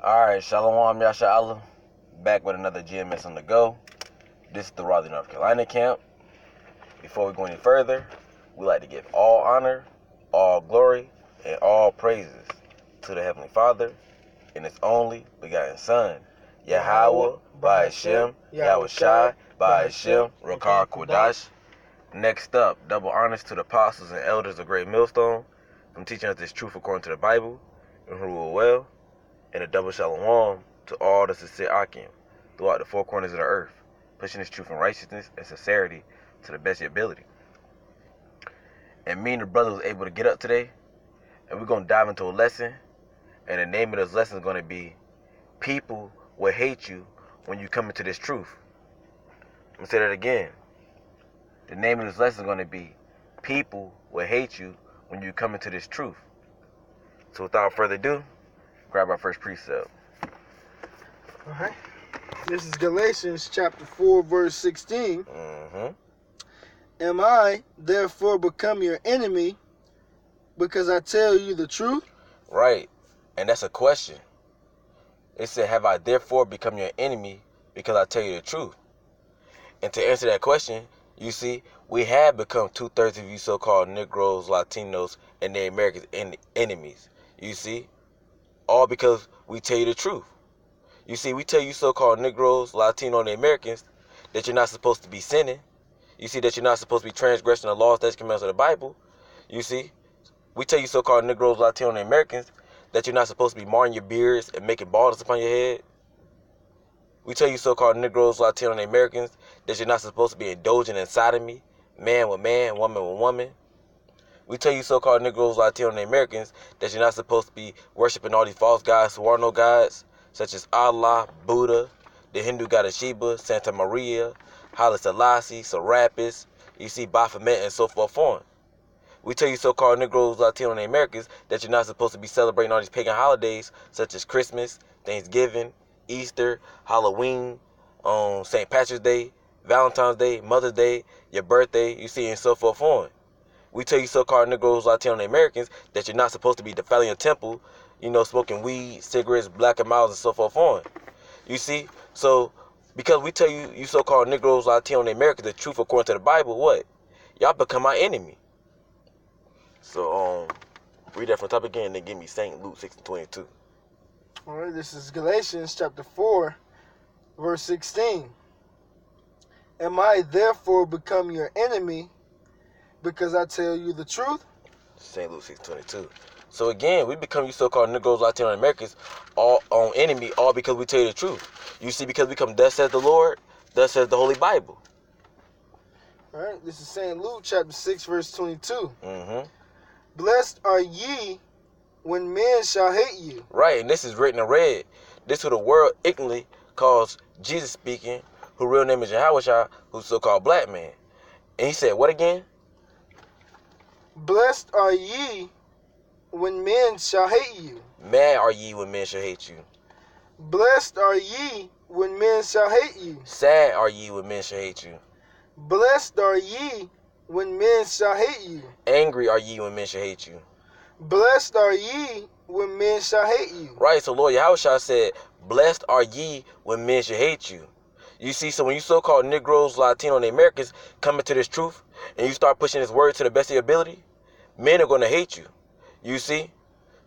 Alright, Shalom Yasha Allah. Back with another GMS on the go. This is the Raleigh, North Carolina camp. Before we go any further, we like to give all honor, all glory, and all praises to the Heavenly Father and His only begotten Son, Yahweh, by Hashem, Yahushai, by Hashem, Rakar Kodash. Next up, double honors to the apostles and elders of Great Millstone from teaching us this truth according to the Bible and who rule well. And a double shalom to all the sincere Akim throughout the four corners of the earth, pushing this truth and righteousness and sincerity to the best of your ability. And me and the brother was able to get up today, and we're going to dive into a lesson, and the name of this lesson is going to be, People will hate you when you come into this truth. I'm going to say that again. The name of this lesson is going to be, People will hate you when you come into this truth. So without further ado, grab our first precept. All right. This is Galatians chapter 4, verse 16. Am I therefore become your enemy because I tell you the truth? Right. And that's a question. It said, have I therefore become your enemy because I tell you the truth? And to answer that question, you see, we have become 2/3 of you so-called Negroes, Latinos, and the Americans enemies. You see? All because we tell you the truth. You see, we tell you so-called Negroes, Latino, and Americans that you're not supposed to be sinning. You see, that you're not supposed to be transgressing the laws, statutes, commandments of the Bible. You see, we tell you so-called Negroes, Latino, and Americans that you're not supposed to be marring your beards and making baldness upon your head. We tell you so-called Negroes, Latino, and Americans that you're not supposed to be indulging in sodomy, man with man, woman with woman. We tell you so-called Negroes, Latino, and Americans that you're not supposed to be worshiping all these false gods who are no gods, such as Allah, Buddha, the Hindu goddess Shiva, Santa Maria, Haile Selassie, Serapis, you see, Baphomet, and so forth on. We tell you so-called Negroes, Latino, and Americans that you're not supposed to be celebrating all these pagan holidays, such as Christmas, Thanksgiving, Easter, Halloween, St. Patrick's Day, Valentine's Day, Mother's Day, your birthday, you see, and so forth on. We tell you so-called Negroes, Latino, and Americans that you're not supposed to be defiling your temple, you know, smoking weed, cigarettes, black and miles, and so forth on. You see? So, because we tell you, you so-called Negroes, Latino, and Americans the truth according to the Bible, what? Y'all become my enemy. So, read that from the top again and then give me St. Luke 6:22. All right, this is Galatians chapter 4, verse 16. Am I therefore become your enemy because I tell you the truth? St. Luke 6:22. So again, we become you so-called Negroes, Latino, and Americans all on enemy, all because we tell you the truth. You see, because we come, thus says the Lord, thus says the Holy Bible. All right, this is St. Luke chapter 6, verse 22. Blessed are ye when men shall hate you. Right, and this is written in red. This is who the world ignorantly calls Jesus speaking, whose real name is Yahushua, who's so-called black man. And he said, what again? Blessed are ye when men shall hate you. Mad are ye when men shall hate you. Blessed are ye when men shall hate you. Sad are ye when men shall hate you. Blessed are ye when men shall hate you. Angry are ye when men shall hate you. Blessed are ye when men shall hate you. Right, so Lord Yahushua said, blessed are ye when men shall hate you. You see, so when you so-called Negroes, Latino, and Americans come into this truth, and you start pushing this word to the best of your ability, men are going to hate you. You see?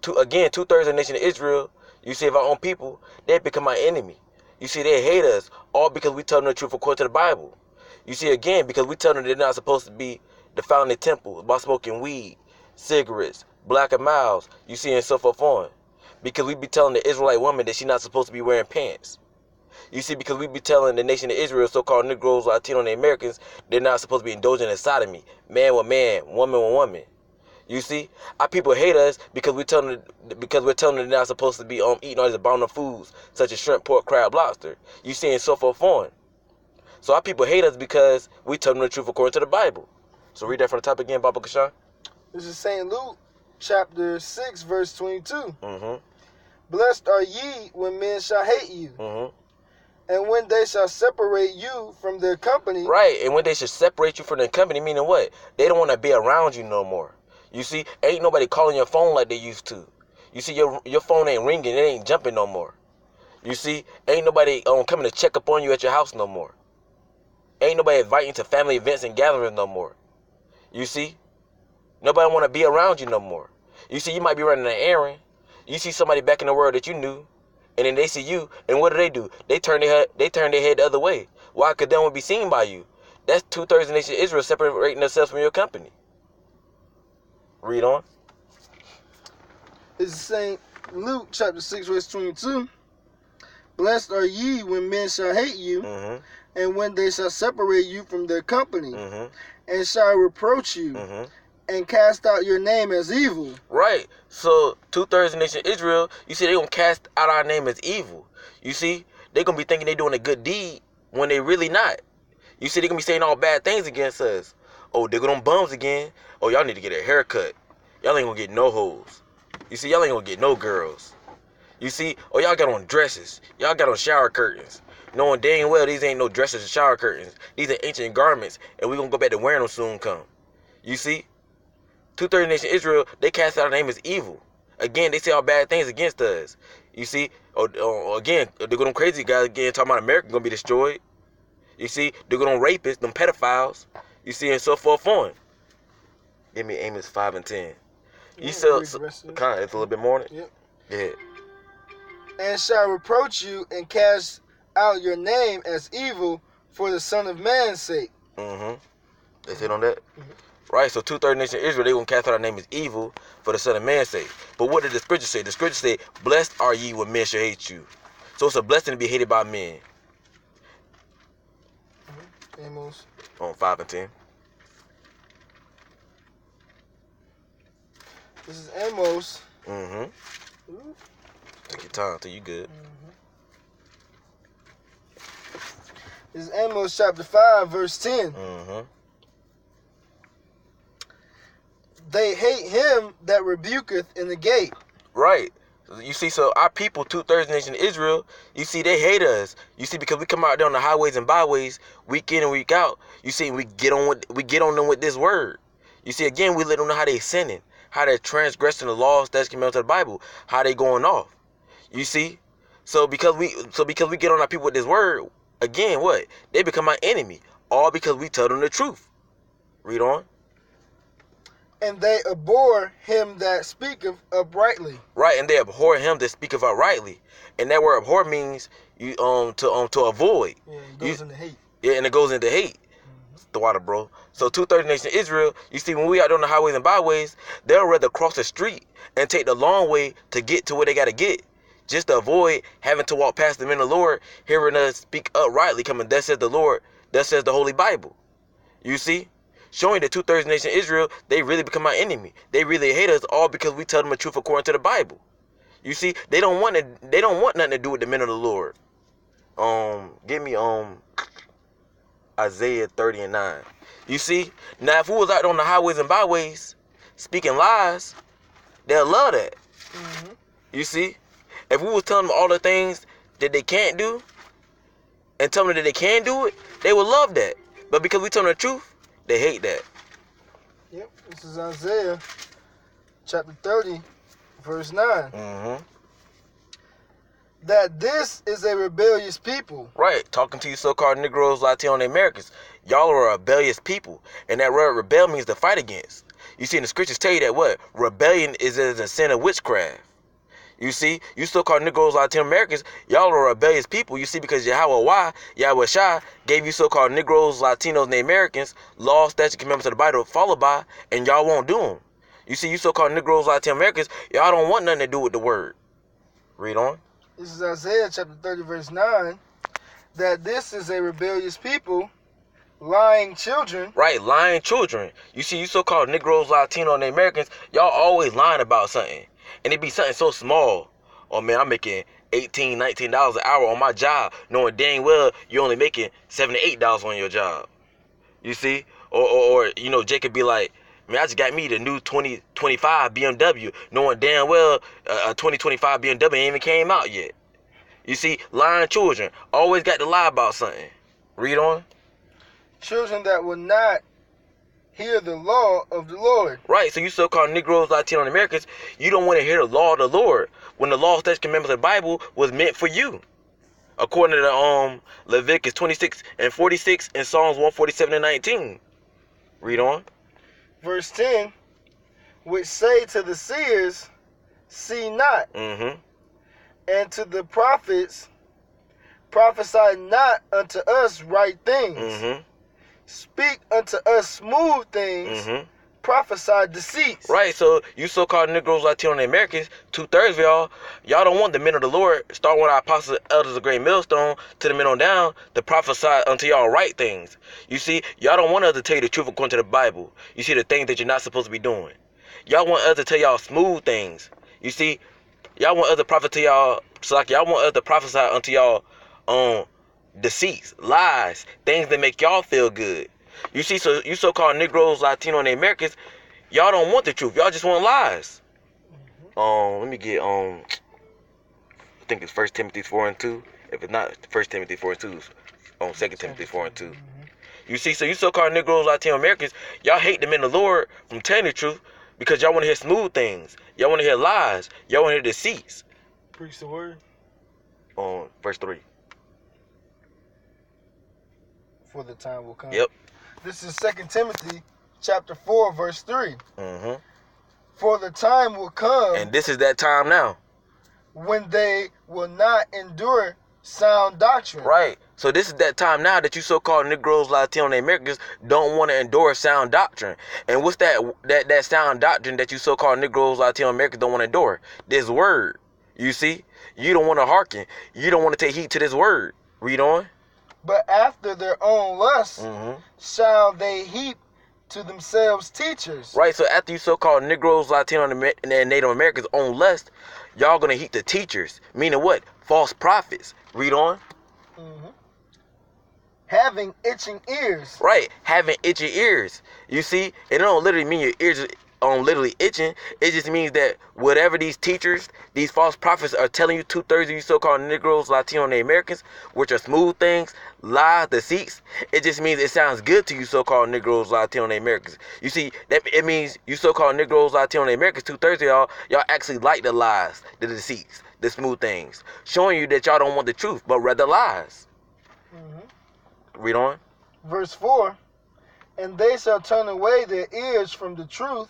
2/3 of the nation of Israel, you see, of our own people, they become our enemy. You see, they hate us, all because we tell them the truth according to the Bible. You see, again, because we tell them they're not supposed to be defiling their temple about smoking weed, cigarettes, black and miles, you see, and so forth on. Because we be telling the Israelite woman that she's not supposed to be wearing pants. You see, because we be telling the nation of Israel, so-called Negroes, Latino, and Americans, they're not supposed to be indulging in sodomy, man with man, woman with woman. You see, our people hate us because we're telling them they're not supposed to be eating all these abominable foods such as shrimp, pork, crab, lobster. You see, and so forth on. So our people hate us because we tell them the truth according to the Bible. So read that from the top again, Baba Kashan. This is St. Luke chapter 6, verse 22. Blessed are ye when men shall hate you, and when they shall separate you from their company. Right, and when they should separate you from their company, meaning what? They don't want to be around you no more. You see, ain't nobody calling your phone like they used to. You see, your phone ain't ringing, it ain't jumping no more. You see, ain't nobody coming to check up on you at your house no more. Ain't nobody inviting you to family events and gatherings no more. You see, nobody want to be around you no more. You see, you might be running an errand. You see somebody back in the world that you knew, and then they see you, and what do? They turn their head the other way. Why? Because they don't want to be seen by you. That's 2/3 of the nation of Israel separating themselves from your company. Read on. It's St. Luke chapter 6 verse 22. Blessed are ye when men shall hate you, and when they shall separate you from their company, and shall reproach you, and cast out your name as evil. Right. So 2/3 of the nation of Israel, you see, they gonna cast out our name as evil. You see, they gonna be thinking they doing a good deed when they really not. You see, they gonna be saying all bad things against us. Oh, they go on bums again. Oh, y'all need to get a haircut. Y'all ain't gonna get no hoes. You see, y'all ain't gonna get no girls. You see, oh, y'all got on dresses. Y'all got on shower curtains. Knowing dang well these ain't no dresses and shower curtains. These are ancient garments, and we gonna go back to wearing them soon come. You see, 2/3 of the nation of Israel, they cast out our name as evil. Again, they say all bad things against us. You see, again, they go on crazy guys again talking about America gonna be destroyed. You see, they go on rapists, them pedophiles. You see, and so forth on. Give me Amos 5 and 10. You sell it's a little bit more. Yep. Yeah. And shall reproach you and cast out your name as evil for the Son of Man's sake. They said on that? Right, so 2/3 of the nation of Israel, they gonna cast out our name as evil for the Son of Man's sake. But what did the scripture say? The scripture say, blessed are ye when men shall hate you. So it's a blessing to be hated by men. Amos. On 5 and 10. This is Amos. Take your time till you good. This is Amos chapter 5 verse 10. They hate him that rebuketh in the gate. Right. You see, so our people, 2/3 of the nation of Israel, you see, they hate us. You see, because we come out there on the highways and byways, week in and week out. You see, we get on them with this word. You see, again, we let them know how they sinning, how they're transgressing the laws that's commanded to the Bible, how they going off. You see, so because we get on our people with this word, again, what? They become our enemy, all because we tell them the truth. Read on. And they abhor him that speaketh uprightly. Right, and they abhor him that speaketh uprightly. And that word abhor means you to avoid. Yeah, it goes into hate. Yeah, and it goes into hate. The water, bro. So 2/3 of the nation of Israel, you see, when we out on the highways and byways, they'll rather cross the street and take the long way to get to where they gotta get, just to avoid having to walk past the men of the Lord, hearing us speak uprightly, coming, thus says the Lord, thus says the Holy Bible. You see? Showing that 2/3 of the nation of Israel, they really become our enemy. They really hate us all because we tell them the truth according to the Bible. You see, they don't want nothing to do with the men of the Lord. Give me Isaiah 30 and 9. You see, now if we was out on the highways and byways speaking lies, they'll love that. You see, if we was telling them all the things that they can't do and telling them that they can do it, they would love that. But because we tell them the truth, they hate that. Yep, this is Isaiah chapter 30, verse 9. That this is a rebellious people. Right, talking to you so-called Negroes, Latino, and Americans. Y'all are a rebellious people. And that word rebel means to fight against. You see, in the scriptures tell you that what? Rebellion is a sin of witchcraft. You see, you so-called Negroes, Latino Americans, y'all are rebellious people. You see, because Yahweh Shai gave you so-called Negroes, Latinos, and Americans laws, statutes, commandments of the Bible to follow by, and y'all won't do them. You see, you so-called Negroes, Latino Americans, y'all don't want nothing to do with the word. Read on. This is Isaiah chapter 30, verse 9. That this is a rebellious people, lying children. Right, lying children. You see, you so-called Negroes, Latino, and Americans, y'all always lying about something. And it be something so small. Oh man, I'm making $18, $19 an hour on my job, knowing dang well you're only making $7 to $8 on your job. You see? Or you know, Jake could be like, man, I just got me the new 2025 BMW, knowing damn well a 2025 BMW ain't even came out yet. You see, lying children always got to lie about something. Read on. Children that will not hear the law of the Lord. Right, so you so-called Negroes, Latino, and Americans, you don't want to hear the law of the Lord when the law, statutes, commandments of the Bible was meant for you. according to Leviticus 26 and 46 and Psalms 147 and 19. Read on. Verse 10, which say to the seers, see not, Mm-hmm. and to the prophets, prophesy not unto us right things. Mm-hmm. Speak unto us smooth things. Mm-hmm. Prophesy deceits. Right, so you so-called Negroes, Latino, and Americans, 2/3 of y'all don't want the men of the Lord, starting with our apostles, elders of great millstone, to the men on down, to prophesy unto y'all right things. You see, y'all don't want us to tell you the truth according to the Bible. You see, the things that you're not supposed to be doing. Y'all want us to tell y'all smooth things. You see, y'all want us to prophet to y'all, so like y'all want us to prophesy unto y'all deceits, lies, things that make y'all feel good. You see, so you so-called Negroes, Latino, and Americans, y'all don't want the truth. Y'all just want lies. Let me get I think it's 1 Timothy 4 and 2. If it's not 1 Timothy 4 and 2, 2 Timothy 4 and 2. You see, so you so-called Negroes, Latino, Americans, y'all hate the men of the Lord from telling the truth because y'all want to hear smooth things. Y'all want to hear lies. Y'all want to hear deceits. Preach the word. Verse 3. For the time will come. Yep. This is 2 Timothy chapter 4, verse 3. Mm-hmm. For the time will come. And this is that time now. When they will not endure sound doctrine. Right. So this is that time now that you so-called Negroes, Latino, and Americans don't want to endure sound doctrine. And what's that sound doctrine that you so-called Negroes, Latino, and Americans don't want to endure? This word. You see? You don't want to hearken. You don't want to take heed to this word. Read on. But after their own lusts shall they heap to themselves teachers. Right, so after you so-called Negroes, Latino, and Native Americans own lust, y'all going to heap the teachers. Meaning what? False prophets. Read on. Having itching ears. Right, having itchy ears. You see, it don't literally mean your ears literally itching. It just means that whatever these teachers, these false prophets are telling you, 2/3 of you so-called Negroes, Latino, and Americans, which are smooth things, lies, deceits, it just means it sounds good to you so-called Negroes, Latino, and Americans. You see, that it means you so-called Negroes, Latino, and Americans, 2/3 of y'all actually like the lies, the deceits, the smooth things, showing you that y'all don't want the truth, but rather lies. Read on. Verse 4, and they shall turn away their ears from the truth,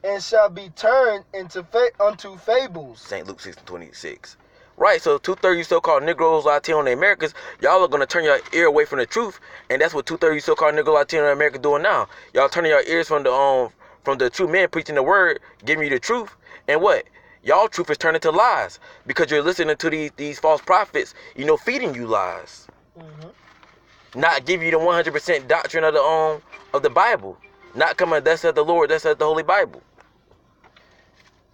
and shall be turned unto fables. St. Luke 6:26. Right, so 2/3 you so-called Negroes, Latino, and Americans, y'all are going to turn your ear away from the truth, and that's what 2/3 you so-called Negroes, Latino, and Americans doing now. Y'all turning your ears from the true men preaching the word, giving you the truth, and what? Y'all truth is turning to lies, because you're listening to these false prophets, feeding you lies. Not give you the 100% doctrine of the Bible. Not coming, thus saith the Lord, thus saith the Holy Bible.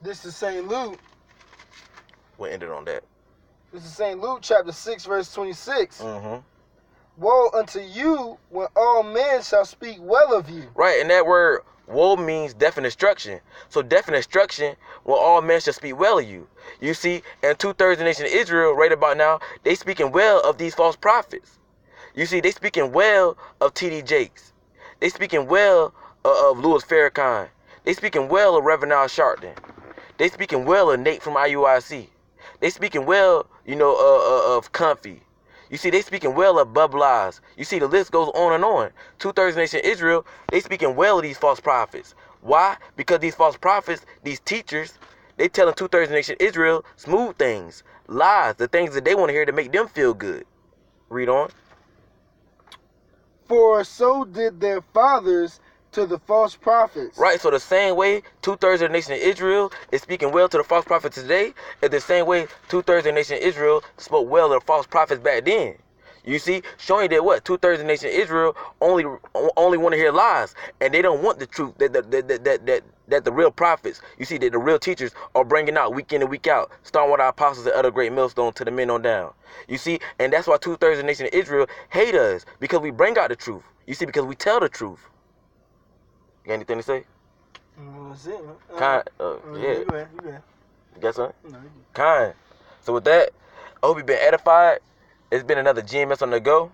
This is St. Luke. We'll end it on that. This is St. Luke chapter 6, verse 26. Woe unto you when all men shall speak well of you. Right, and that word woe means death and destruction. So death and destruction when all men shall speak well of you. You see, and 2/3 of the nation of Israel right about now, they speaking well of these false prophets. You see, they speaking well of T.D. Jakes. They speaking well of Louis Farrakhan. They speaking well of Reverend Al Sharpton. They speaking well of Nate from IUIC. They speaking well, of Comfy. You see, they speaking well of Bub Lies. You see, the list goes on and on. 2/3 of the nation of Israel, they speaking well of these false prophets. Why? Because these false prophets, these teachers, they telling 2/3 of the nation of Israel smooth things, lies, the things that they want to hear to make them feel good. Read on. For so did their fathers to the false prophets. Right, so the same way 2/3 of the nation of Israel is speaking well to the false prophets today, is the same way 2/3 of the nation of Israel spoke well to the false prophets back then. You see, showing that what 2/3 of the nation of Israel only want to hear lies, and they don't want the truth that the real prophets, you see, that the real teachers are bringing out week in and week out, starting with our apostles and other great millstone to the men on down. You see, and that's why 2/3 of the nation of Israel hate us, because we bring out the truth. You see, because we tell the truth. You got anything to say? That's it, man. Yeah. You got something? No, Kind. So with that, I hope you've been edified. It's been another GMS on the go.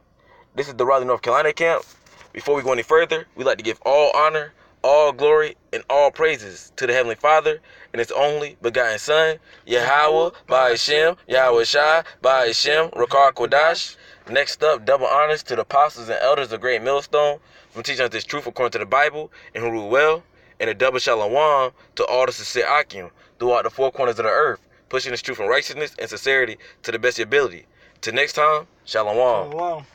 This is the Raleigh, North Carolina camp. Before we go any further, we'd like to give all honor, All glory and all praises to the Heavenly Father and His only begotten Son, Yahweh, Ba'ashem, Yahweh Shai, Ba'ashem, Rakar Kodash. Next up, double honors to the apostles and elders of Great Millstone from teaching us this truth according to the Bible and who rule well, and a double shalom to all the sincere Akim throughout the four corners of the earth, pushing this truth in righteousness and sincerity to the best of your ability. Till next time, shalom. Shalom.